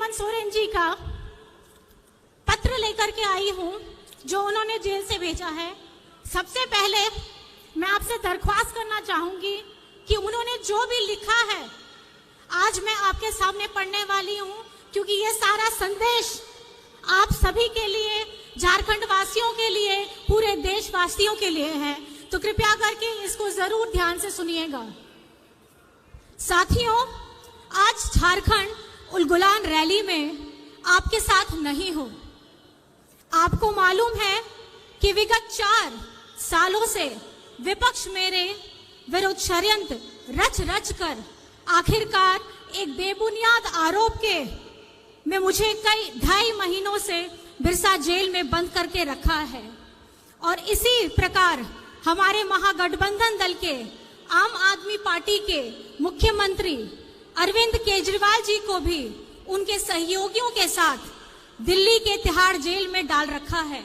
हेमंत सोरेन जी का पत्र लेकर के आई हूं जो उन्होंने जेल से भेजा है। सबसे पहले मैं आपसे दरख्वास्त करना चाहूंगी कि उन्होंने जो भी लिखा है आज मैं आपके सामने पढ़ने वाली हूं, क्योंकि ये सारा संदेश आप सभी के लिए, झारखंड वासियों के लिए, पूरे देशवासियों के लिए है। तो कृपया करके इसको जरूर ध्यान से सुनिएगा। साथियों, आज झारखंड उलगुलान रैली में आपके साथ नहीं हूं। आपको मालूम है कि विगत 4 सालों से विपक्ष मेरे विरुद्ध षड्यंत्र रच रच कर आखिरकार एक बेबुनियाद आरोप के में मुझे कई 2.5 महीनों से बिरसा जेल में बंद करके रखा है। और इसी प्रकार हमारे महागठबंधन दल के आम आदमी पार्टी के मुख्यमंत्री अरविंद केजरीवाल जी को भी उनके सहयोगियों के साथ दिल्ली के तिहाड़ जेल में डाल रखा है।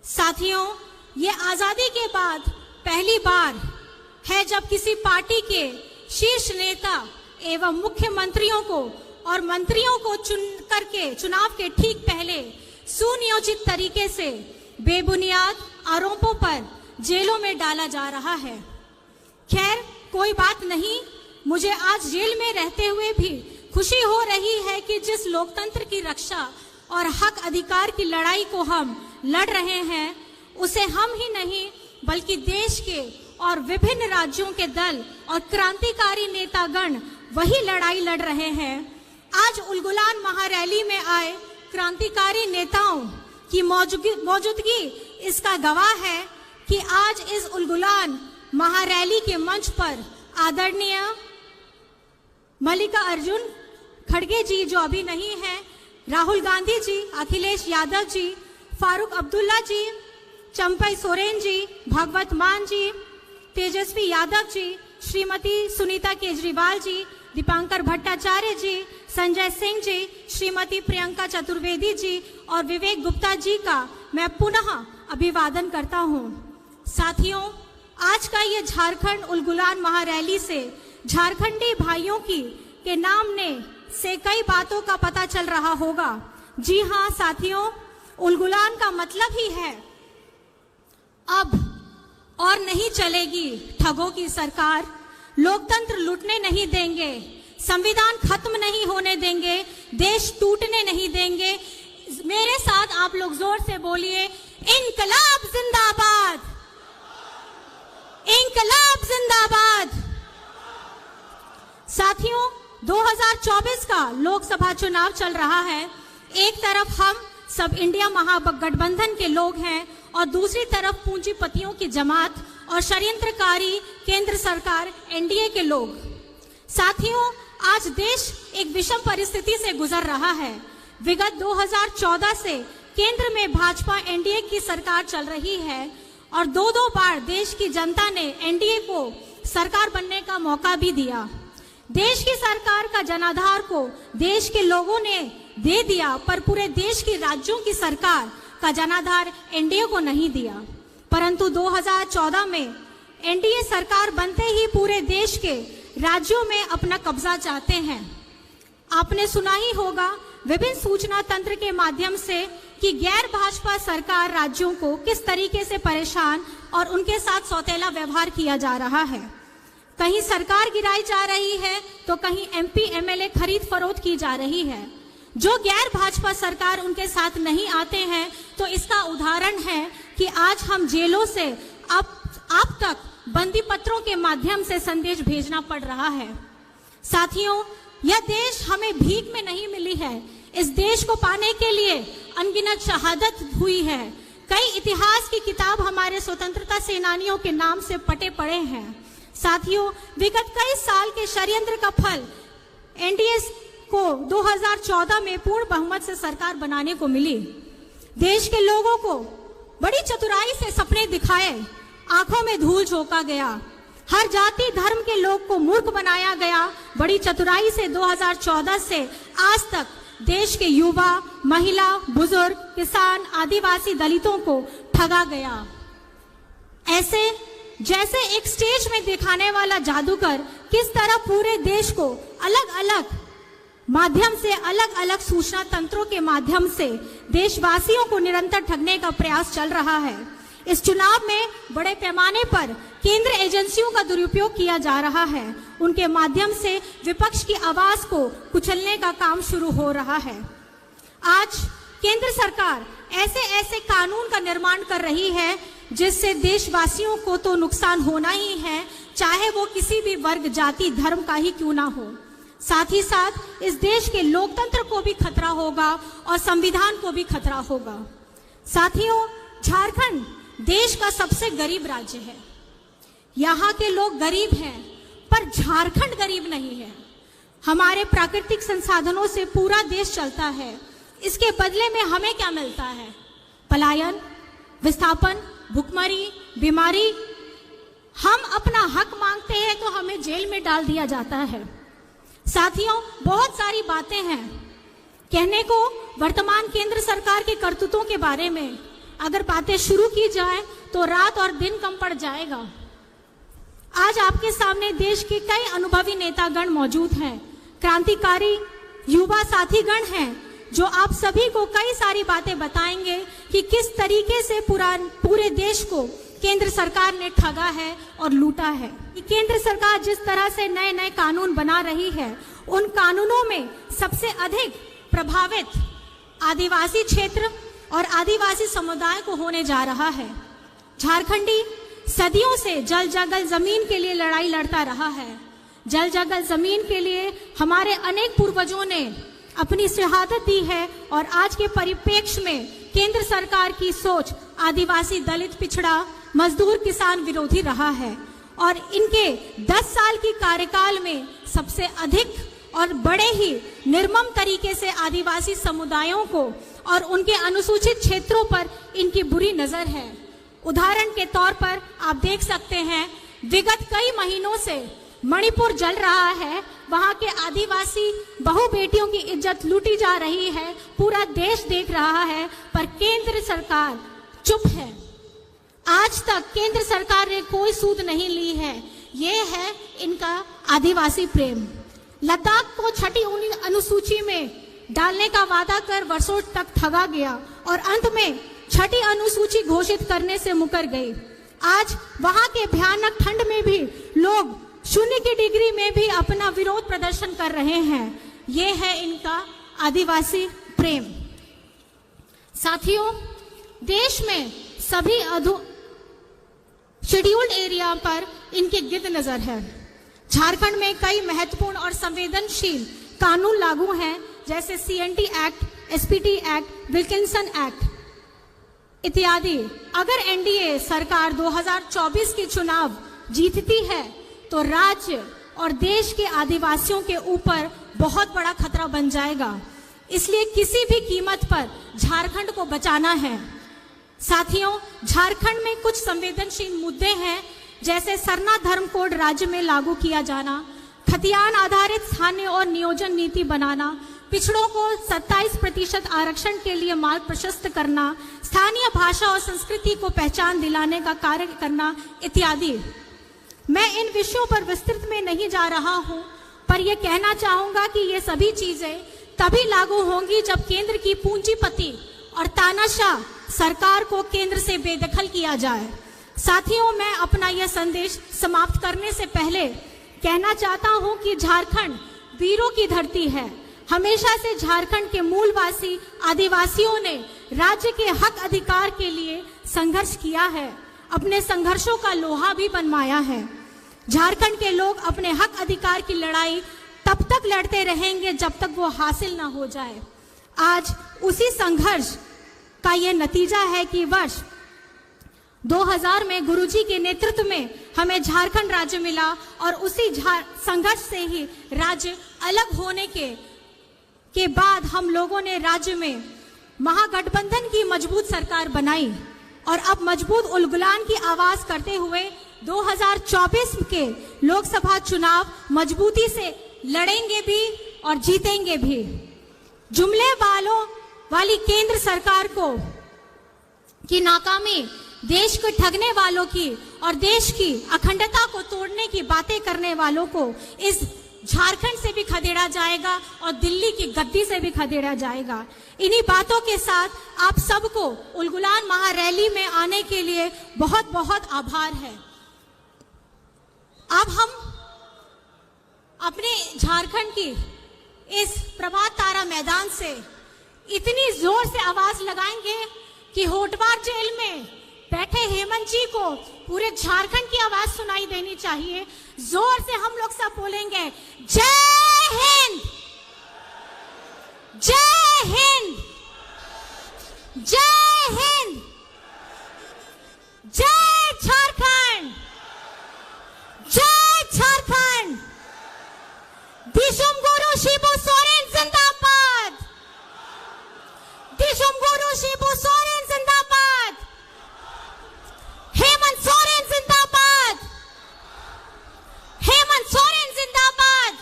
साथियों, ये आजादी के बाद पहली बार है जब किसी पार्टी के शीर्ष नेता एवं मुख्यमंत्रियों को और मंत्रियों को चुन करके चुनाव के ठीक पहले सुनियोजित तरीके से बेबुनियाद आरोपों पर जेलों में डाला जा रहा है। खैर, कोई बात नहीं, मुझे आज जेल में रहते हुए भी खुशी हो रही है कि जिस लोकतंत्र की रक्षा और हक अधिकार की लड़ाई को हम लड़ रहे हैं, उसे हम ही नहीं बल्कि देश के और विभिन्न राज्यों के दल और क्रांतिकारी नेतागण वही लड़ाई लड़ रहे हैं। आज उलगुलान महारैली में आए क्रांतिकारी नेताओं की मौजूदगी इसका गवाह है कि आज इस उलगुलान महारैली के मंच पर आदरणीय मल्लिकार्जुन खड़गे जी, जो अभी नहीं है, राहुल गांधी जी, अखिलेश यादव जी, फारूक अब्दुल्ला जी, चंपई सोरेन जी, भगवत मान जी, तेजस्वी यादव जी, श्रीमती सुनीता केजरीवाल जी, दीपांकर भट्टाचार्य जी, संजय सिंह जी, श्रीमती प्रियंका चतुर्वेदी जी और विवेक गुप्ता जी का मैं पुनः अभिवादन करता हूं। साथियों, आज का ये झारखंड उलगुलान महारैली से झारखंडी भाइयों के नाम ने से कई बातों का पता चल रहा होगा। जी हां साथियों, उलगुलान का मतलब ही है अब और नहीं चलेगी ठगों की सरकार, लोकतंत्र लूटने नहीं देंगे, संविधान खत्म नहीं होने देंगे, देश टूटने नहीं देंगे। मेरे साथ आप लोग जोर से बोलिए, इनकलाब जिंदाबाद, इनकलाब जिंदाबाद। साथियों, 2024 का लोकसभा चुनाव चल रहा है। एक तरफ हम सब इंडिया महागठबंधन के लोग हैं और दूसरी तरफ पूंजीपतियों की जमात और षड्यंत्रकारी केंद्र सरकार एनडीए के लोग। साथियों, आज देश एक विषम परिस्थिति से गुजर रहा है। विगत 2014 से केंद्र में भाजपा एनडीए की सरकार चल रही है और 2 बार देश की जनता ने एनडीए को सरकार बनने का मौका भी दिया। देश की सरकार का जनाधार को देश के लोगों ने दे दिया, पर पूरे देश की राज्यों की सरकार का जनाधार एनडीए को नहीं दिया। परंतु 2014 में एनडीए सरकार बनते ही पूरे देश के राज्यों में अपना कब्जा चाहते हैं। आपने सुना ही होगा विभिन्न सूचना तंत्र के माध्यम से कि गैर भाजपा सरकार राज्यों को किस तरीके से परेशान और उनके साथ सौतेला व्यवहार किया जा रहा है। कहीं सरकार गिराई जा रही है तो कहीं एमपी एमएलए खरीद फरोख्त की जा रही है। जो गैर भाजपा सरकार उनके साथ नहीं आते हैं, तो इसका उदाहरण है कि आज हम जेलों से आप तक बंदी पत्रों के माध्यम से संदेश भेजना पड़ रहा है। साथियों, यह देश हमें भीख में नहीं मिली है। इस देश को पाने के लिए अनगिनत शहादत हुई है। कई इतिहास की किताब हमारे स्वतंत्रता सेनानियों के नाम से पटे पड़े हैं। साथियों, विगत कई साल के षड्यंत्र का फल एनडीए को 2014 में पूर्ण बहुमत से सरकार बनाने को मिली। देश के लोगों को बड़ी चतुराई से सपने दिखाए, आंखों में धूल झोंका गया, हर जाति धर्म के लोग को मूर्ख बनाया गया। बड़ी चतुराई से 2014 से आज तक देश के युवा, महिला, बुजुर्ग, किसान, आदिवासी, दलितों को ठगा गया। ऐसे जैसे एक स्टेज में दिखाने वाला जादूगर किस तरह पूरे देश को अलग अलग माध्यम से, अलग अलग सूचना तंत्रों के माध्यम से देशवासियों को निरंतर ठगने का प्रयास चल रहा है। इस चुनाव में बड़े पैमाने पर केंद्र एजेंसियों का दुरुपयोग किया जा रहा है। उनके माध्यम से विपक्ष की आवाज को कुचलने का काम शुरू हो रहा है। आज केंद्र सरकार ऐसे ऐसे कानून का निर्माण कर रही है जिससे देशवासियों को तो नुकसान होना ही है, चाहे वो किसी भी वर्ग, जाति, धर्म का ही क्यों ना हो। साथ ही साथ इस देश के लोकतंत्र को भी खतरा होगा और संविधान को भी खतरा होगा। साथियों, झारखंड देश का सबसे गरीब राज्य है। यहाँ के लोग गरीब हैं, पर झारखंड गरीब नहीं है। हमारे प्राकृतिक संसाधनों से पूरा देश चलता है। इसके बदले में हमें क्या मिलता है? पलायन, विस्थापन, भुखमरी, बीमारी। हम अपना हक मांगते हैं तो हमें जेल में डाल दिया जाता है। साथियों, बहुत सारी बातें हैं कहने को वर्तमान केंद्र सरकार के करतूतों के बारे में। अगर बातें शुरू की जाए तो रात और दिन कम पड़ जाएगा। आज आपके सामने देश के कई अनुभवी नेतागण मौजूद हैं, क्रांतिकारी युवा साथीगण हैं, जो आप सभी को कई सारी बातें बताएंगे कि किस तरीके से पूरे देश को केंद्र सरकार ने ठगा है और लूटा है। केंद्र सरकार जिस तरह से नए नए कानून बना रही है, उन कानूनों में सबसे अधिक प्रभावित आदिवासी क्षेत्र और आदिवासी समुदाय को होने जा रहा है। झारखंडी सदियों से जल जंगल जमीन के लिए लड़ाई लड़ता रहा है। जल जंगल जमीन के लिए हमारे अनेक पूर्वजों ने अपनी शहादत दी है और आज के परिप्रेक्ष्य में केंद्र सरकार की सोच आदिवासी, दलित, पिछड़ा, मजदूर, किसान विरोधी रहा है। और इनके 10 साल की कार्यकाल में सबसे अधिक और बड़े ही निर्मम तरीके से आदिवासी समुदायों को और उनके अनुसूचित क्षेत्रों पर इनकी बुरी नजर है। उदाहरण के तौर पर आप देख सकते हैं, विगत कई महीनों से मणिपुर जल रहा है। वहां के आदिवासी बहु बेटियों की इज्जत लूटी जा रही है। पूरा देश देख रहा है, पर केंद्र सरकार चुप है। आज तक केंद्र सरकार ने कोई सूद नहीं ली है। ये है इनका आदिवासी प्रेम। लद्दाख को छठी अनुसूची में डालने का वादा कर वर्षों तक ठगा गया और अंत में छठी अनुसूची घोषित करने से मुकर गई। आज वहां के भयानक ठंड में भी लोग 0 की डिग्री में भी अपना विरोध प्रदर्शन कर रहे हैं। ये है इनका आदिवासी प्रेम। साथियों, देश में सभी शेड्यूल्ड एरिया पर इनकी गिद्ध नजर है। झारखंड में कई महत्वपूर्ण और संवेदनशील कानून लागू हैं, जैसे CNT act, SPT act, Wilkinson act इत्यादि। अगर NDA सरकार 2024 के चुनाव जीतती है तो राज्य और देश के आदिवासियों के ऊपर बहुत बड़ा खतरा बन जाएगा। इसलिए किसी भी कीमत पर झारखंड को बचाना है। साथियों, झारखंड में कुछ संवेदनशील मुद्दे हैं, जैसे सरना धर्म कोड राज्य में लागू किया जाना, खतियान आधारित स्थानीय और नियोजन नीति बनाना, पिछड़ों को 27% आरक्षण के लिए मार्ग प्रशस्त करना, स्थानीय भाषा और संस्कृति को पहचान दिलाने का कार्य करना इत्यादि। मैं इन विषयों पर विस्तृत में नहीं जा रहा हूं, पर यह कहना चाहूंगा कि ये सभी चीजें तभी लागू होंगी जब केंद्र की पूंजीपति और तानाशाह सरकार को केंद्र से बेदखल किया जाए। साथियों, मैं अपना यह संदेश समाप्त करने से पहले कहना चाहता हूं कि झारखंड वीरों की धरती है। हमेशा से झारखंड के मूलवासी आदिवासियों ने राज्य के हक अधिकार के लिए संघर्ष किया है, अपने संघर्षों का लोहा भी बनवाया है। झारखंड के लोग अपने हक अधिकार की लड़ाई तब तक लड़ते रहेंगे जब तक वो हासिल ना हो जाए। आज उसी संघर्ष का ये नतीजा है कि वर्ष 2000 में गुरुजी के नेतृत्व में हमें झारखंड राज्य मिला और उसी संघर्ष से ही राज्य अलग होने के बाद हम लोगों ने राज्य में महागठबंधन की मजबूत सरकार बनाई और अब मजबूत उलगुलान की आवाज करते हुए 2024 के लोकसभा चुनाव मजबूती से लड़ेंगे भी और जीतेंगे भी। जुमले वाली केंद्र सरकार की नाकामी, देश को ठगने वालों की और देश की अखंडता को तोड़ने की बातें करने वालों को इस झारखंड से भी खदेड़ा जाएगा और दिल्ली की गद्दी से भी खदेड़ा जाएगा। इन्हीं बातों के साथ आप सबको उलगुलान महारैली में आने के लिए बहुत बहुत आभार है। अब हम अपने झारखंड की इस प्रभात तारा मैदान से इतनी जोर से आवाज लगाएंगे कि होटवार जेल में बैठे हेमंत जी को पूरे झारखंड की आवाज सुनाई देनी चाहिए। जोर से हम लोग सब बोलेंगे, जय हिंद, जय हिंद, जय हिंद, जय झारखंड, जय झारखंड। दिशुम गुरु शिबू सोरेन जिंदाबाद, दिशुम गुरु शिबू सोरेन जिंदाबाद, हेमंत सोरेन जिंदाबाद, हेमंत सोरेन जिंदाबाद,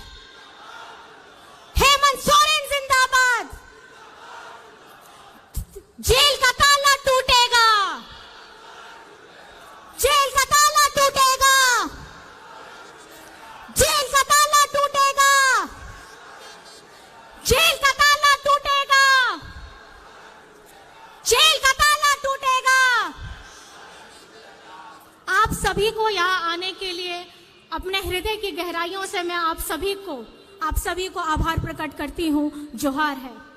हेमंत सोरेन जिंदाबाद। जेल का ताला टूटेगा, जेल का ताला टूटेगा, जेल का ताला टूटेगा, जेल का ताला टूटेगा, जेल का ताला टूटेगा। आप सभी को यहाँ आने के लिए अपने हृदय की गहराइयों से मैं आप सभी को आभार प्रकट करती हूँ। जोहार है।